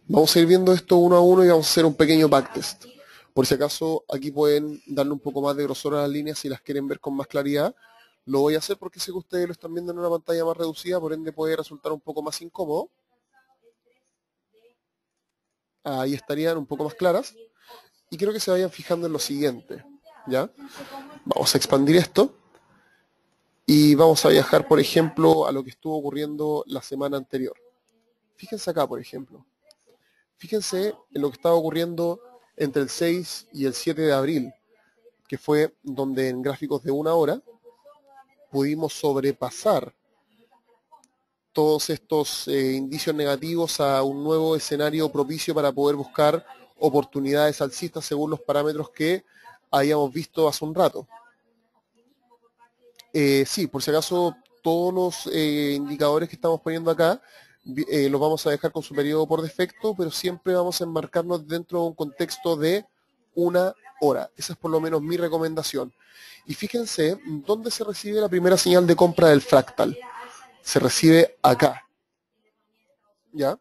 vamos a ir viendo esto uno a uno y vamos a hacer un pequeño backtest. Por si acaso, aquí pueden darle un poco más de grosor a las líneas si las quieren ver con más claridad. Lo voy a hacer porque sé que ustedes lo están viendo en una pantalla más reducida, por ende puede resultar un poco más incómodo. Ahí estarían un poco más claras. Y quiero que se vayan fijando en lo siguiente, ¿ya? Vamos a expandir esto y vamos a viajar, por ejemplo, a lo que estuvo ocurriendo la semana anterior. Fíjense acá, por ejemplo. Fíjense en lo que estaba ocurriendo entre el 6 y el 7 de abril, que fue donde en gráficos de 1 hora pudimos sobrepasar todos estos indicios negativos a un nuevo escenario propicio para poder buscar oportunidades alcistas según los parámetros que habíamos visto hace un rato. Sí, por si acaso, todos los indicadores que estamos poniendo acá los vamos a dejar con su periodo por defecto, pero siempre vamos a enmarcarnos dentro de un contexto de 1 hora. Esa es por lo menos mi recomendación. Y fíjense, ¿dónde se recibe la primera señal de compra del fractal? Se recibe acá, ¿ya?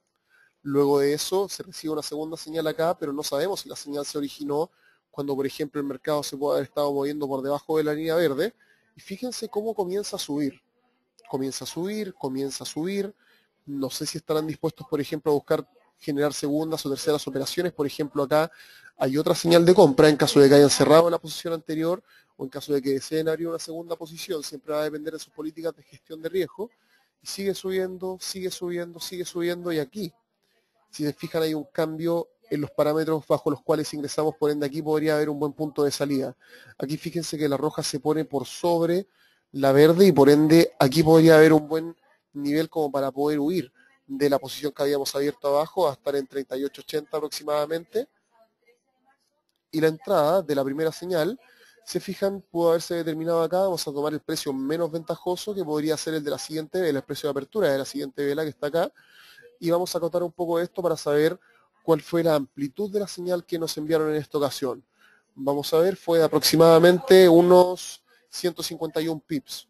Luego de eso se recibe una segunda señal acá, pero no sabemos si la señal se originó cuando, por ejemplo, el mercado se puede haber estado moviendo por debajo de la línea verde. Y fíjense cómo comienza a subir. Comienza a subir, comienza a subir. No sé si estarán dispuestos, por ejemplo, a buscar generar segundas o terceras operaciones. Por ejemplo, acá hay otra señal de compra en caso de que hayan cerrado la posición anterior o en caso de que deseen abrir una segunda posición. Siempre va a depender de sus políticas de gestión de riesgo. Y sigue subiendo, sigue subiendo, sigue subiendo. Y aquí, si se fijan, hay un cambio en los parámetros bajo los cuales ingresamos, por ende aquí podría haber un buen punto de salida. Aquí fíjense que la roja se pone por sobre la verde y por ende aquí podría haber un buen nivel como para poder huir de la posición que habíamos abierto abajo a estar en 38.80 aproximadamente. Y la entrada de la primera señal, se fijan, pudo haberse determinado acá. Vamos a tomar el precio menos ventajoso, que podría ser el de la siguiente vela, el precio de apertura de la siguiente vela que está acá. Y vamos a acotar un poco esto para saber cuál fue la amplitud de la señal que nos enviaron en esta ocasión. Vamos a ver, fue de aproximadamente unos 151 pips,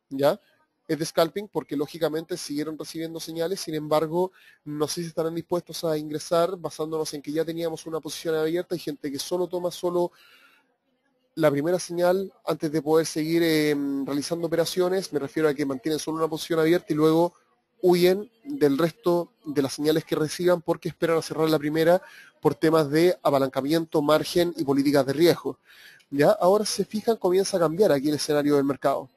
¿ya? Es de scalping porque lógicamente siguieron recibiendo señales, sin embargo, no sé si estarán dispuestos a ingresar basándonos en que ya teníamos una posición abierta. Hay gente que solo toma la primera señal antes de poder seguir realizando operaciones. Me refiero a que mantienen solo una posición abierta y luego huyen del resto de las señales que reciban porque esperan a cerrar la primera por temas de apalancamiento, margen y políticas de riesgo. ¿Ya? Ahora se fijan, comienza a cambiar aquí el escenario del mercado.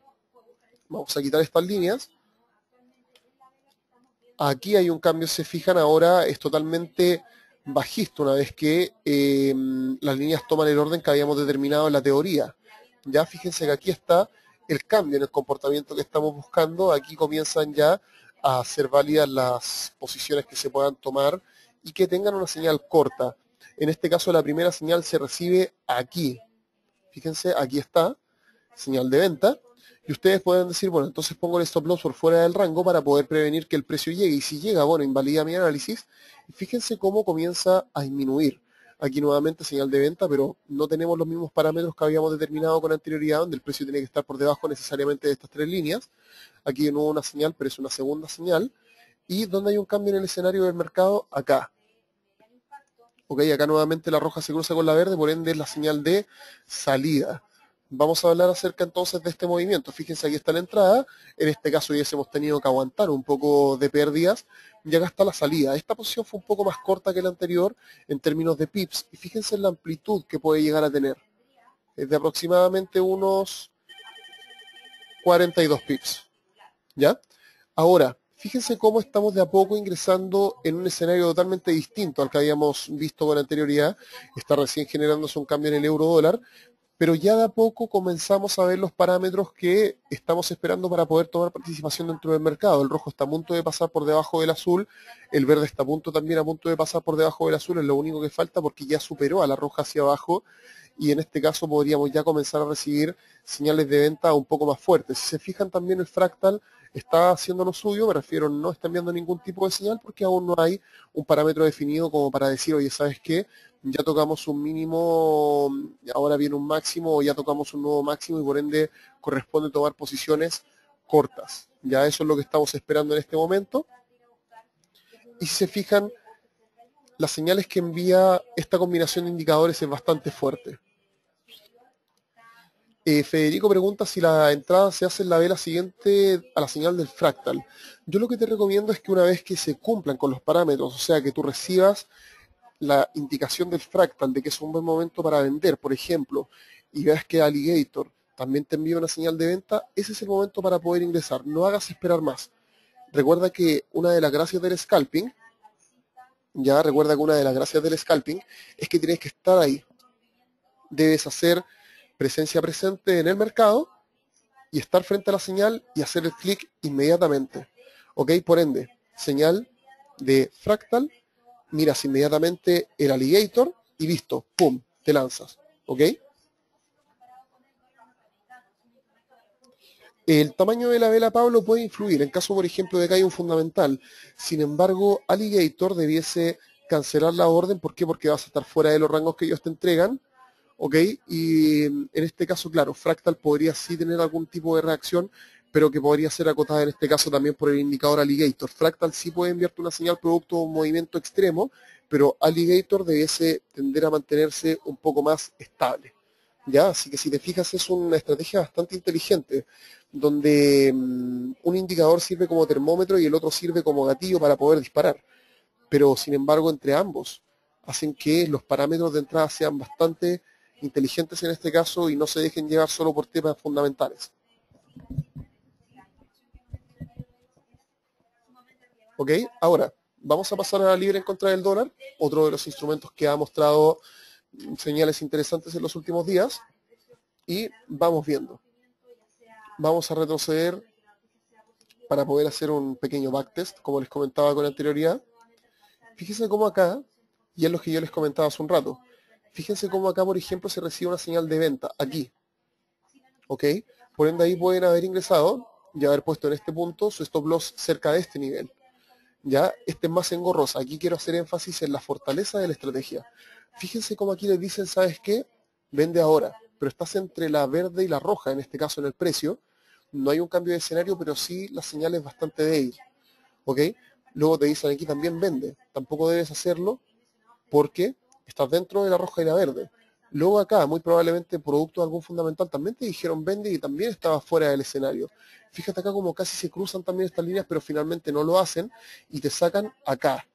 Vamos a quitar estas líneas. Aquí hay un cambio, se fijan, ahora es totalmente bajista una vez que las líneas toman el orden que habíamos determinado en la teoría. Ya fíjense que aquí está el cambio en el comportamiento que estamos buscando. Aquí comienzan ya a hacer válidas las posiciones que se puedan tomar y que tengan una señal corta. En este caso la primera señal se recibe aquí. Fíjense, aquí está, señal de venta. Y ustedes pueden decir, bueno, entonces pongo el stop loss por fuera del rango para poder prevenir que el precio llegue. Y si llega, bueno, invalida mi análisis. Y fíjense cómo comienza a disminuir. Aquí nuevamente señal de venta, pero no tenemos los mismos parámetros que habíamos determinado con anterioridad, donde el precio tiene que estar por debajo necesariamente de estas tres líneas. Aquí no una señal, pero es una segunda señal. Y donde hay un cambio en el escenario del mercado, acá. Ok, acá nuevamente la roja se cruza con la verde, por ende es la señal de salida. Vamos a hablar acerca entonces de este movimiento. Fíjense, aquí está la entrada. En este caso hubiésemos tenido que aguantar un poco de pérdidas. Y acá está la salida. Esta posición fue un poco más corta que la anterior en términos de pips. Y fíjense en la amplitud que puede llegar a tener. Es de aproximadamente unos 42 pips. ¿Ya? Ahora, fíjense cómo estamos de a poco ingresando en un escenario totalmente distinto al que habíamos visto con anterioridad. Está recién generándose un cambio en el euro dólar, pero ya de a poco comenzamos a ver los parámetros que estamos esperando para poder tomar participación dentro del mercado. El rojo está a punto de pasar por debajo del azul, el verde está también a punto de pasar por debajo del azul, es lo único que falta porque ya superó a la roja hacia abajo y en este caso podríamos ya comenzar a recibir señales de venta un poco más fuertes. Si se fijan también el fractal está haciendo lo suyo, me refiero, no está enviando ningún tipo de señal porque aún no hay un parámetro definido como para decir, oye, ¿sabes qué? Ya tocamos un mínimo, ahora viene un máximo, o ya tocamos un nuevo máximo y por ende corresponde tomar posiciones cortas. Ya eso es lo que estamos esperando en este momento. Y si se fijan, las señales que envía esta combinación de indicadores es bastante fuerte. Federico pregunta si la entrada se hace en la vela siguiente a la señal del fractal. Yo lo que te recomiendo es que una vez que se cumplan con los parámetros, o sea, que tú recibas la indicación del fractal de que es un buen momento para vender, por ejemplo, y veas que Alligator también te envía una señal de venta, ese es el momento para poder ingresar. No hagas esperar más. Recuerda que una de las gracias del scalping, es que tienes que estar ahí. Debes hacer presencia presente en el mercado y estar frente a la señal y hacer el clic inmediatamente. ¿Ok? Por ende, señal de fractal, miras inmediatamente el Alligator y listo, ¡pum!, te lanzas. ¿Ok? El tamaño de la vela, Pablo, puede influir en caso, por ejemplo, de que haya un fundamental. Sin embargo, Alligator debiese cancelar la orden. ¿Por qué? Porque vas a estar fuera de los rangos que ellos te entregan. ¿Ok? Y en este caso, claro, Fractal podría sí tener algún tipo de reacción, pero que podría ser acotada en este caso también por el indicador Alligator. Fractal sí puede enviarte una señal producto de un movimiento extremo, pero Alligator debiese tender a mantenerse un poco más estable. ¿Ya? Así que si te fijas es una estrategia bastante inteligente, donde un indicador sirve como termómetro y el otro sirve como gatillo para poder disparar. Pero sin embargo entre ambos hacen que los parámetros de entrada sean bastante inteligentes en este caso y no se dejen llevar solo por temas fundamentales. ¿Ok? Ahora, vamos a pasar a la libra en contra del dólar, otro de los instrumentos que ha mostrado señales interesantes en los últimos días. Y vamos viendo. Vamos a retroceder para poder hacer un pequeño backtest, como les comentaba con anterioridad. Fíjense cómo acá, y es lo que yo les comentaba hace un rato, fíjense cómo acá, por ejemplo, se recibe una señal de venta, aquí. ¿Ok? Por ende, ahí pueden haber ingresado y haber puesto en este punto su stop loss cerca de este nivel. Ya, este es más engorroso. Aquí quiero hacer énfasis en la fortaleza de la estrategia. Fíjense cómo aquí les dicen, ¿sabes qué? Vende ahora, pero estás entre la verde y la roja, en este caso en el precio. No hay un cambio de escenario, pero sí la señal es bastante débil. ¿Ok? Luego te dicen aquí también vende. Tampoco debes hacerlo porque estás dentro de la roja y la verde. Luego acá, muy probablemente producto de algún fundamental, también te dijeron vende y también estaba fuera del escenario. Fíjate acá como casi se cruzan también estas líneas, pero finalmente no lo hacen y te sacan acá.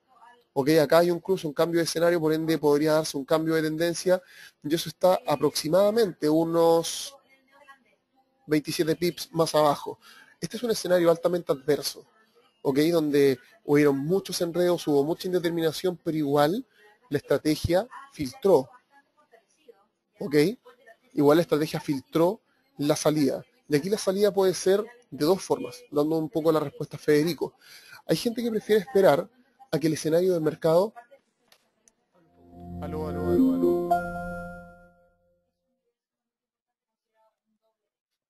Ok, acá hay un cruce, un cambio de escenario, por ende podría darse un cambio de tendencia y eso está aproximadamente unos 27 pips más abajo. Este es un escenario altamente adverso, ok, donde hubieron muchos enredos, hubo mucha indeterminación, pero igual la estrategia filtró, ok. Igual la estrategia filtró la salida. Y aquí la salida puede ser de dos formas, dando un poco la respuesta a Federico. Hay gente que prefiere esperar a que el escenario del mercado... Aló, aló, aló, aló.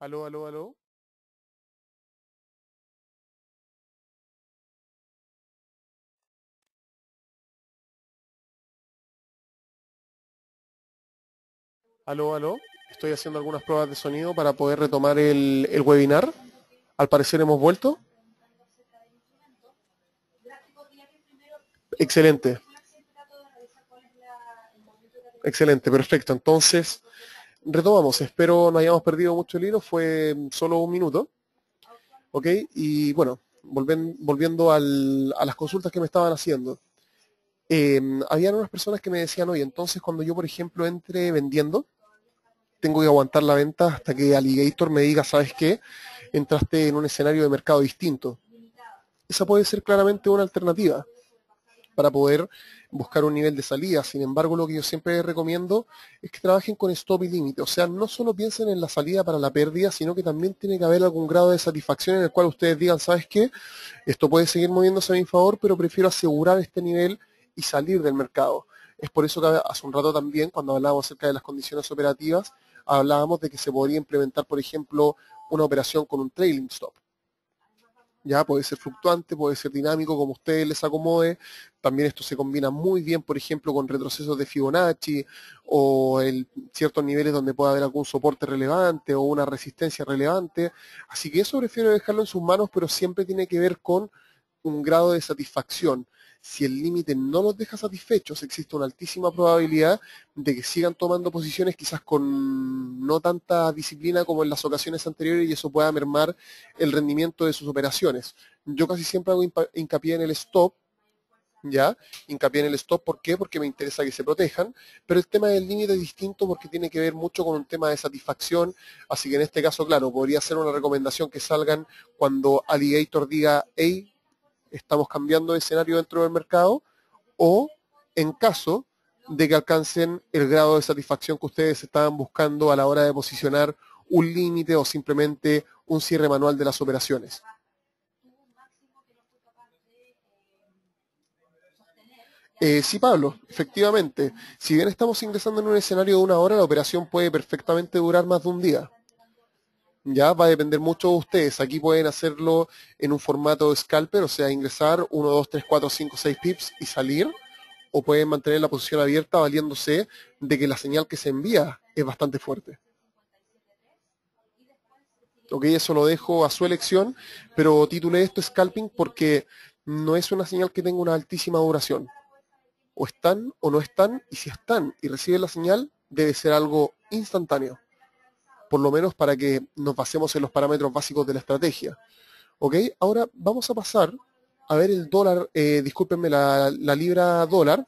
Aló, aló, aló. Aló, aló. Estoy haciendo algunas pruebas de sonido para poder retomar el webinar. Al parecer hemos vuelto. Excelente. Excelente, perfecto. Entonces, retomamos. Espero no hayamos perdido mucho el hilo. Fue solo un minuto. ¿Ok? Y bueno, volviendo a las consultas que me estaban haciendo. Habían unas personas que me decían, oye, entonces cuando yo, por ejemplo, entre vendiendo, tengo que aguantar la venta hasta que Alligator me diga, ¿sabes qué? Entraste en un escenario de mercado distinto. Esa puede ser claramente una alternativa para poder buscar un nivel de salida. Sin embargo, lo que yo siempre recomiendo es que trabajen con stop y límite. O sea, no solo piensen en la salida para la pérdida, sino que también tiene que haber algún grado de satisfacción en el cual ustedes digan, ¿sabes qué? Esto puede seguir moviéndose a mi favor, pero prefiero asegurar este nivel y salir del mercado. Es por eso que hace un rato también, cuando hablábamos acerca de las condiciones operativas, hablábamos de que se podría implementar, por ejemplo, una operación con un trailing stop. Ya puede ser fluctuante, puede ser dinámico, como a ustedes les acomode. También esto se combina muy bien, por ejemplo, con retrocesos de Fibonacci o ciertos niveles donde pueda haber algún soporte relevante o una resistencia relevante. Así que eso prefiero dejarlo en sus manos, pero siempre tiene que ver con un grado de satisfacción. Si el límite no los deja satisfechos, existe una altísima probabilidad de que sigan tomando posiciones quizás con no tanta disciplina como en las ocasiones anteriores y eso pueda mermar el rendimiento de sus operaciones. Yo casi siempre hago hincapié en el stop, ¿ya? Hincapié en el stop, ¿por qué? Porque me interesa que se protejan, pero el tema del límite es distinto porque tiene que ver mucho con un tema de satisfacción, así que en este caso, claro, podría ser una recomendación que salgan cuando Alligator diga, hey, estamos cambiando de escenario dentro del mercado, o en caso de que alcancen el grado de satisfacción que ustedes estaban buscando a la hora de posicionar un límite o simplemente un cierre manual de las operaciones. Sí, Pablo, efectivamente. Si bien estamos ingresando en un escenario de una hora, la operación puede perfectamente durar más de un día. Ya va a depender mucho de ustedes. Aquí pueden hacerlo en un formato de scalper, o sea, ingresar 1, 2, 3, 4, 5, 6 pips y salir, o pueden mantener la posición abierta valiéndose de que la señal que se envía es bastante fuerte. Ok, eso lo dejo a su elección, pero titulé esto scalping porque no es una señal que tenga una altísima duración. O están o no están, y si están y reciben la señal, debe ser algo instantáneo, por lo menos para que nos basemos en los parámetros básicos de la estrategia. Ok, ahora vamos a pasar a ver el dólar, discúlpenme, la libra dólar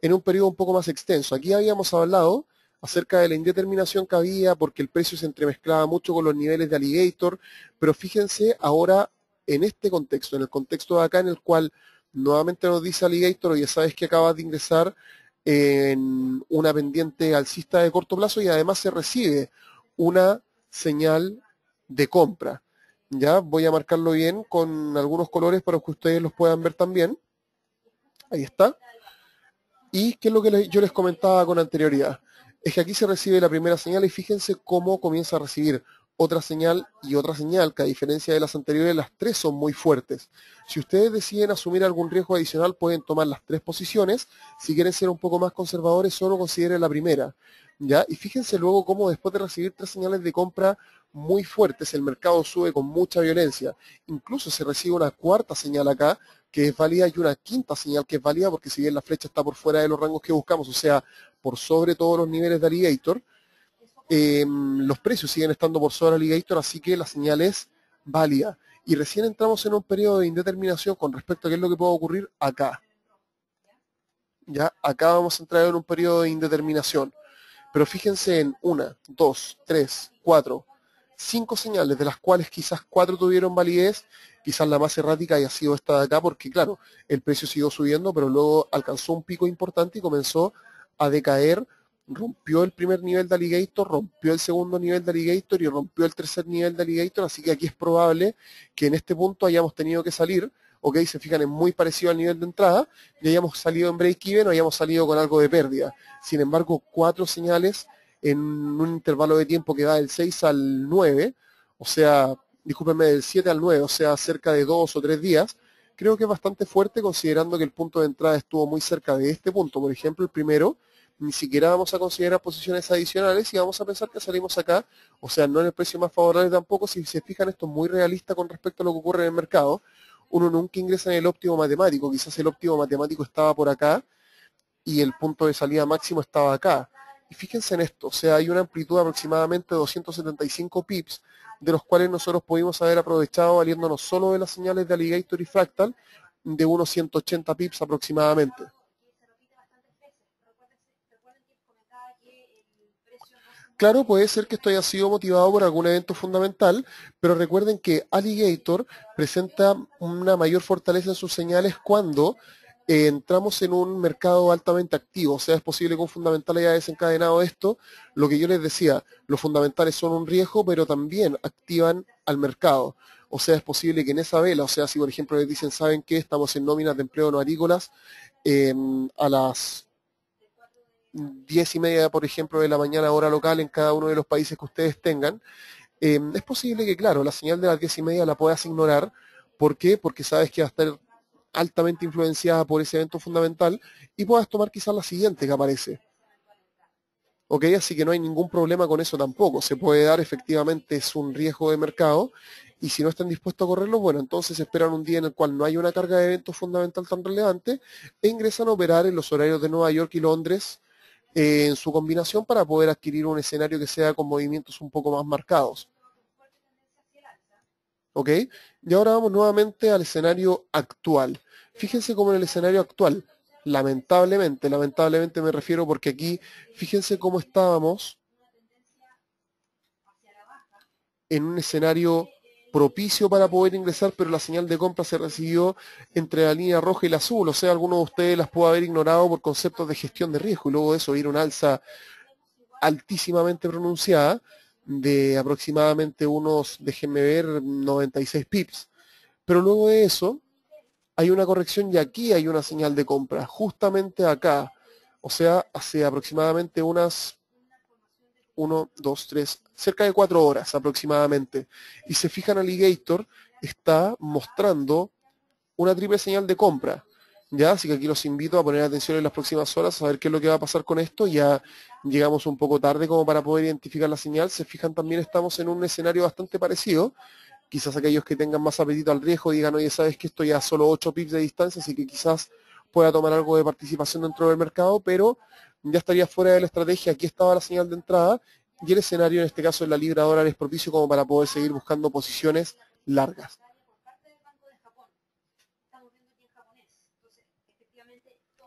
en un periodo un poco más extenso. Aquí habíamos hablado acerca de la indeterminación que había porque el precio se entremezclaba mucho con los niveles de Alligator, pero fíjense ahora en este contexto, en el contexto de acá en el cual nuevamente nos dice Alligator, ya sabes que acabas de ingresar en una pendiente alcista de corto plazo y además se recibe una señal de compra. Ya voy a marcarlo bien con algunos colores para que ustedes los puedan ver también. Ahí está. ¿Y qué es lo que yo les comentaba con anterioridad? Es que aquí se recibe la primera señal y fíjense cómo comienza a recibir otra señal y otra señal, que a diferencia de las anteriores, las tres son muy fuertes. Si ustedes deciden asumir algún riesgo adicional, pueden tomar las tres posiciones. Si quieren ser un poco más conservadores, solo consideren la primera. ¿Ya? Y fíjense luego cómo después de recibir tres señales de compra muy fuertes, el mercado sube con mucha violencia, incluso se recibe una cuarta señal acá que es válida y una quinta señal que es válida porque si bien la flecha está por fuera de los rangos que buscamos, o sea, por sobre todos los niveles de Alligator, los precios siguen estando por sobre Alligator, así que la señal es válida. Y recién entramos en un periodo de indeterminación con respecto a qué es lo que puede ocurrir acá. Ya, acá vamos a entrar en un periodo de indeterminación. Pero fíjense en 1, 2, 3, 4, 5 señales, de las cuales quizás 4 tuvieron validez, quizás la más errática haya sido esta de acá, porque claro, el precio siguió subiendo, pero luego alcanzó un pico importante y comenzó a decaer, rompió el primer nivel de Alligator, rompió el segundo nivel de Alligator y rompió el tercer nivel de Alligator, así que aquí es probable que en este punto hayamos tenido que salir, ok, se fijan, es muy parecido al nivel de entrada, y hayamos salido en break-even o hayamos salido con algo de pérdida. Sin embargo, 4 señales en un intervalo de tiempo que va del 6 al 9, o sea, discúlpenme, del 7 al 9, o sea, cerca de 2 o 3 días, creo que es bastante fuerte considerando que el punto de entrada estuvo muy cerca de este punto. Por ejemplo, el primero, ni siquiera vamos a considerar posiciones adicionales y vamos a pensar que salimos acá, o sea, no en el precio más favorable tampoco. Si se fijan, esto es muy realista con respecto a lo que ocurre en el mercado. Uno nunca ingresa en el óptimo matemático, quizás el óptimo matemático estaba por acá y el punto de salida máximo estaba acá. Y fíjense en esto, o sea, hay una amplitud de aproximadamente 275 pips, de los cuales nosotros pudimos haber aprovechado valiéndonos solo de las señales de Alligator y Fractal, de unos 180 pips aproximadamente. Claro, puede ser que esto haya sido motivado por algún evento fundamental, pero recuerden que Alligator presenta una mayor fortaleza en sus señales cuando entramos en un mercado altamente activo. O sea, es posible que un fundamental haya desencadenado esto. Lo que yo les decía, los fundamentales son un riesgo, pero también activan al mercado. O sea, es posible que en esa vela, o sea, si por ejemplo les dicen, ¿saben qué? Estamos en nóminas de empleo no agrícolas a las 10:30, por ejemplo, de la mañana hora local en cada uno de los países que ustedes tengan, es posible que, claro, la señal de las 10:30 la puedas ignorar. ¿Por qué? Porque sabes que va a estar altamente influenciada por ese evento fundamental y puedas tomar quizás la siguiente que aparece. ¿Ok? Así que no hay ningún problema con eso tampoco. Se puede dar, efectivamente, es un riesgo de mercado y si no están dispuestos a correrlo, bueno, entonces esperan un día en el cual no hay una carga de eventos fundamental tan relevante e ingresan a operar en los horarios de Nueva York y Londres en su combinación para poder adquirir un escenario que sea con movimientos un poco más marcados. ¿Ok? Y ahora vamos nuevamente al escenario actual. Fíjense cómo en el escenario actual, lamentablemente me refiero porque aquí, fíjense cómo estábamos en un escenario propicio para poder ingresar, pero la señal de compra se recibió entre la línea roja y la azul, o sea, algunos de ustedes las puede haber ignorado por conceptos de gestión de riesgo y luego de eso ir una alza altísimamente pronunciada de aproximadamente unos, déjenme ver, 96 pips. Pero luego de eso hay una corrección y aquí hay una señal de compra, justamente acá. O sea, hace aproximadamente unas 1, 2, 3, cerca de 4 horas aproximadamente. Y se fijan, Alligator está mostrando una triple señal de compra. ¿Ya? Así que aquí los invito a poner atención en las próximas horas a ver qué es lo que va a pasar con esto. Ya llegamos un poco tarde como para poder identificar la señal. Se fijan, también estamos en un escenario bastante parecido. Quizás aquellos que tengan más apetito al riesgo digan, oye, sabes que esto ya a solo 8 pips de distancia, así que quizás pueda tomar algo de participación dentro del mercado, pero ya estaría fuera de la estrategia. Aquí estaba la señal de entrada y el escenario en este caso en la libra dólar es propicio como para poder seguir buscando posiciones largas.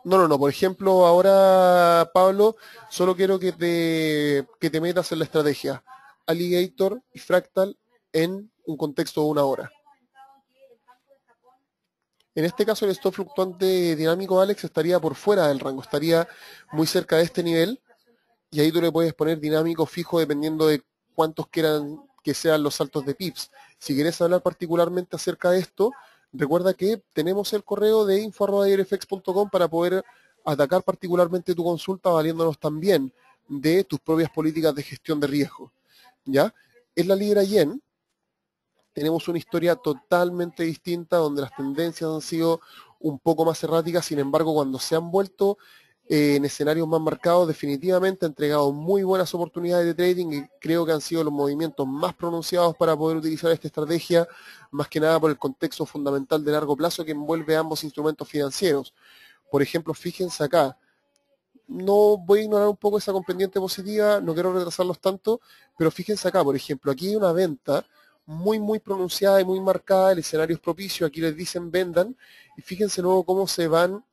No. Por ejemplo, ahora, Pablo, solo quiero que te metas en la estrategia Alligator y Fractal en un contexto de una hora. En este caso, el stop fluctuante dinámico, Alex, estaría por fuera del rango, estaría muy cerca de este nivel y ahí tú le puedes poner dinámico fijo dependiendo de cuántos quieran que sean los saltos de pips. Si quieres hablar particularmente acerca de esto, recuerda que tenemos el correo de info@airfx.com para poder atacar particularmente tu consulta valiéndonos también de tus propias políticas de gestión de riesgo. ¿Ya? En la libra yen tenemos una historia totalmente distinta donde las tendencias han sido un poco más erráticas, sin embargo, cuando se han vuelto en escenarios más marcados, definitivamente ha entregado muy buenas oportunidades de trading y creo que han sido los movimientos más pronunciados para poder utilizar esta estrategia, más que nada por el contexto fundamental de largo plazo que envuelve ambos instrumentos financieros. Por ejemplo, fíjense acá, no voy a ignorar un poco esa compendiente positiva, no quiero retrasarlos tanto, pero fíjense acá, por ejemplo, aquí hay una venta muy pronunciada y muy marcada, el escenario es propicio, aquí les dicen vendan, y fíjense luego cómo se van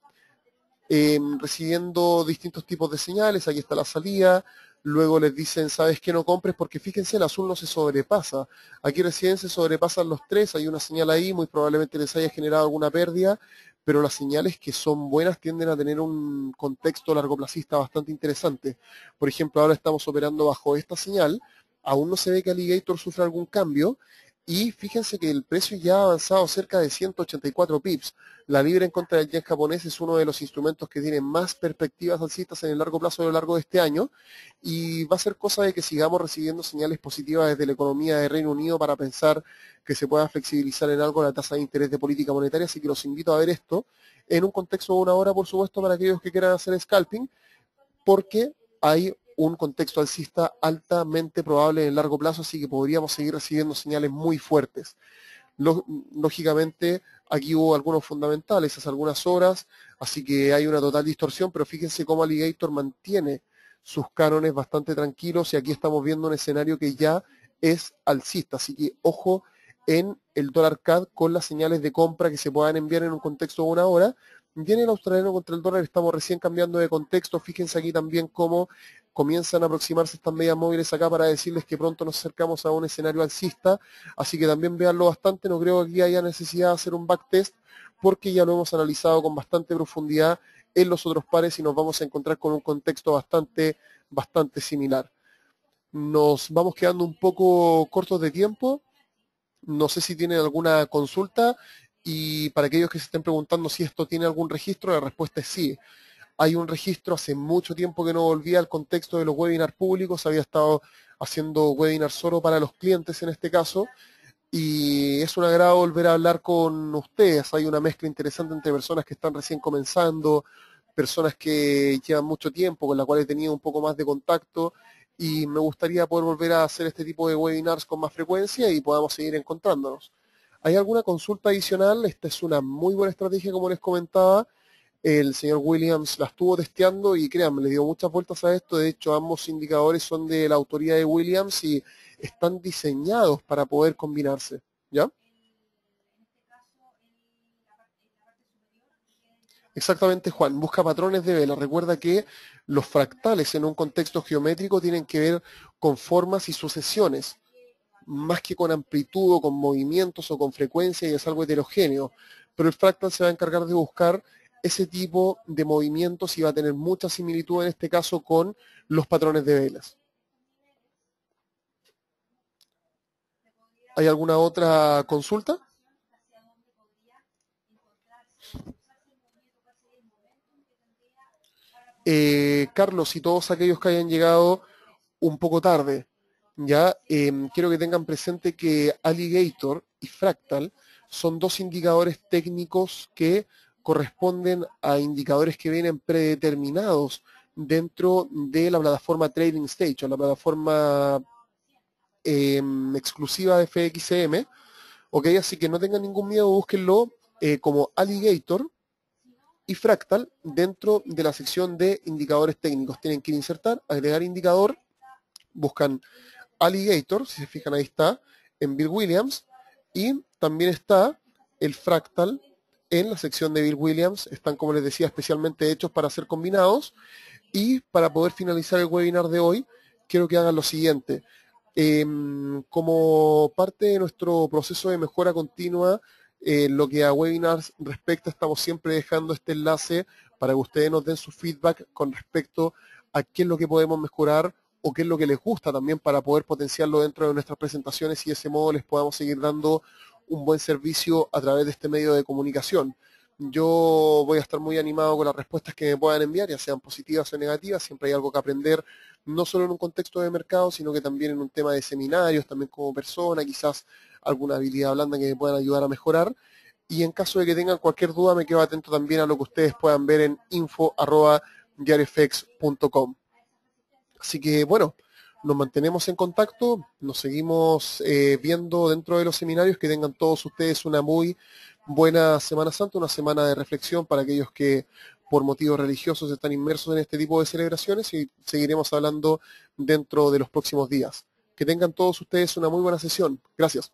recibiendo distintos tipos de señales, aquí está la salida, luego les dicen, sabes que no compres, porque fíjense, el azul no se sobrepasa, aquí recién se sobrepasan los tres, hay una señal ahí, muy probablemente les haya generado alguna pérdida, pero las señales que son buenas tienden a tener un contexto largoplacista bastante interesante. Por ejemplo, ahora estamos operando bajo esta señal, aún no se ve que Alligator sufra algún cambio, y fíjense que el precio ya ha avanzado cerca de 184 pips. La libra en contra del yen japonés es uno de los instrumentos que tiene más perspectivas alcistas en el largo plazo a lo largo de este año y va a ser cosa de que sigamos recibiendo señales positivas desde la economía de Reino Unido para pensar que se pueda flexibilizar en algo la tasa de interés de política monetaria, así que los invito a ver esto en un contexto de una hora, por supuesto, para aquellos que quieran hacer scalping, porque hay un contexto alcista altamente probable en el largo plazo, así que podríamos seguir recibiendo señales muy fuertes. Lógicamente, aquí hubo algunos fundamentales hace algunas horas, así que hay una total distorsión, pero fíjense cómo Alligator mantiene sus cánones bastante tranquilos y aquí estamos viendo un escenario que ya es alcista, así que ojo en el dólar CAD con las señales de compra que se puedan enviar en un contexto de una hora. Y en el australiano contra el dólar estamos recién cambiando de contexto, fíjense aquí también cómo comienzan a aproximarse estas medias móviles acá para decirles que pronto nos acercamos a un escenario alcista, así que también véanlo bastante, no creo que aquí haya necesidad de hacer un backtest porque ya lo hemos analizado con bastante profundidad en los otros pares y nos vamos a encontrar con un contexto bastante similar. Nos vamos quedando un poco cortos de tiempo, no sé si tienen alguna consulta y para aquellos que se estén preguntando si esto tiene algún registro, la respuesta es sí. Hay un registro, hace mucho tiempo que no volvía al contexto de los webinars públicos, había estado haciendo webinars solo para los clientes en este caso, y es un agrado volver a hablar con ustedes. Hay una mezcla interesante entre personas que están recién comenzando, personas que llevan mucho tiempo, con las cuales he tenido un poco más de contacto, y me gustaría poder volver a hacer este tipo de webinars con más frecuencia y podamos seguir encontrándonos. ¿Hay alguna consulta adicional? Esta es una muy buena estrategia, como les comentaba. El señor Williams la estuvo testeando y créanme, le dio muchas vueltas a esto. De hecho, ambos indicadores son de la autoría de Williams y están diseñados para poder combinarse. ¿Ya? Exactamente, Juan. Busca patrones de vela. Recuerda que los fractales en un contexto geométrico tienen que ver con formas y sucesiones, más que con amplitud o con movimientos o con frecuencia, y es algo heterogéneo. Pero el fractal se va a encargar de buscar ese tipo de movimientos y va a tener mucha similitud en este caso con los patrones de velas. ¿Hay alguna otra consulta? Carlos y todos aquellos que hayan llegado un poco tarde, ya quiero que tengan presente que Alligator y Fractal son dos indicadores técnicos que corresponden a indicadores que vienen predeterminados dentro de la plataforma Trading Stage o la plataforma exclusiva de FXM, ¿ok? Así que no tengan ningún miedo, búsquenlo como Alligator y Fractal dentro de la sección de indicadores técnicos. Tienen que ir a insertar, agregar indicador, buscan Alligator, si se fijan ahí está, en Bill Williams, y también está el Fractal en la sección de Bill Williams. Están, como les decía, especialmente hechos para ser combinados. Y para poder finalizar el webinar de hoy, quiero que hagan lo siguiente. Como parte de nuestro proceso de mejora continua, lo que a webinars respecta, estamos siempre dejando este enlace para que ustedes nos den su feedback con respecto a qué es lo que podemos mejorar o qué es lo que les gusta también para poder potenciarlo dentro de nuestras presentaciones y de ese modo les podamos seguir dando un buen servicio a través de este medio de comunicación. Yo voy a estar muy animado con las respuestas que me puedan enviar, ya sean positivas o negativas, siempre hay algo que aprender, no solo en un contexto de mercado, sino que también en un tema de seminarios, también como persona, quizás alguna habilidad blanda que me puedan ayudar a mejorar. Y en caso de que tengan cualquier duda, me quedo atento también a lo que ustedes puedan ver en info@ yarefx.com. Así que bueno, nos mantenemos en contacto, nos seguimos viendo dentro de los seminarios. Que tengan todos ustedes una muy buena Semana Santa, una semana de reflexión para aquellos que por motivos religiosos están inmersos en este tipo de celebraciones, y seguiremos hablando dentro de los próximos días. Que tengan todos ustedes una muy buena sesión. Gracias.